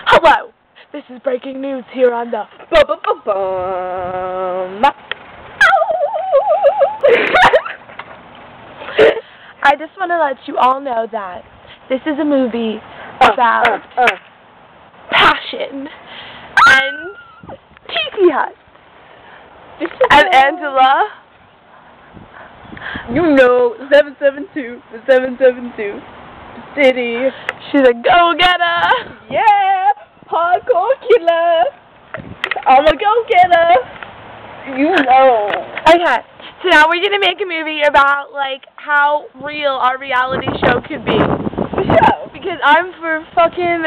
Hello, this is breaking news here on the I just want to let you all know that this is a movie about passion and Tiki Hut and Angela. You know, 772, the 772 city. She's a go-getter. Yeah, hardcore killer. I'm a go-getter. You know. Okay, so now we're gonna make a movie about like how real our reality show could be. For sure. Because I'm for fucking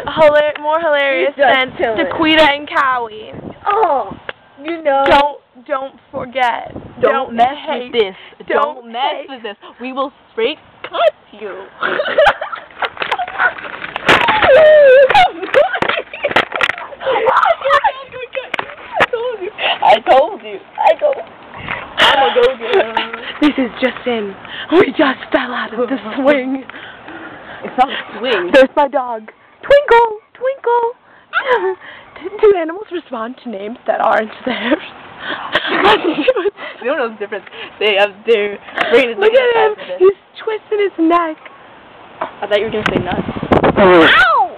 more hilarious than Daquita and Cowie. Oh, you know. Don't forget. Don't mess with this. Don't mess with this. We will straight cut you. I told you. I'm a go-getter. This is just in. We just fell out of the swing. It's not a swing. There's my dog. Twinkle, twinkle. Do animals respond to names that aren't theirs? They don't know the difference. They have their brain is. Look at him. He's twisting his neck. I thought you were gonna say nuts. Ow!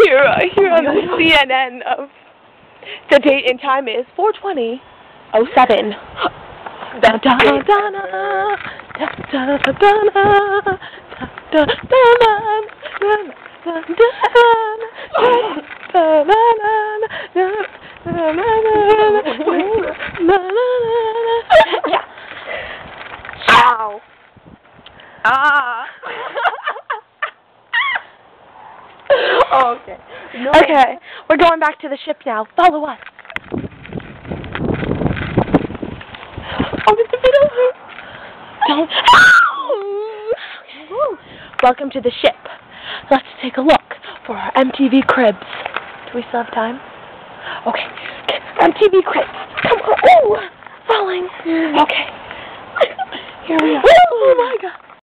Here on the CNN of the date and time is 4/20/07. Da da da da da da da da Ow. Ah. Oh, okay. No. Okay, we're going back to the ship now. Follow us. Oh, it's a bit over. Don't. Okay. Welcome to the ship. Let's take a look for our MTV cribs. Do we still have time? Okay. MTV cribs. Come on. Oh, falling. Okay. Here we are. Oh my God.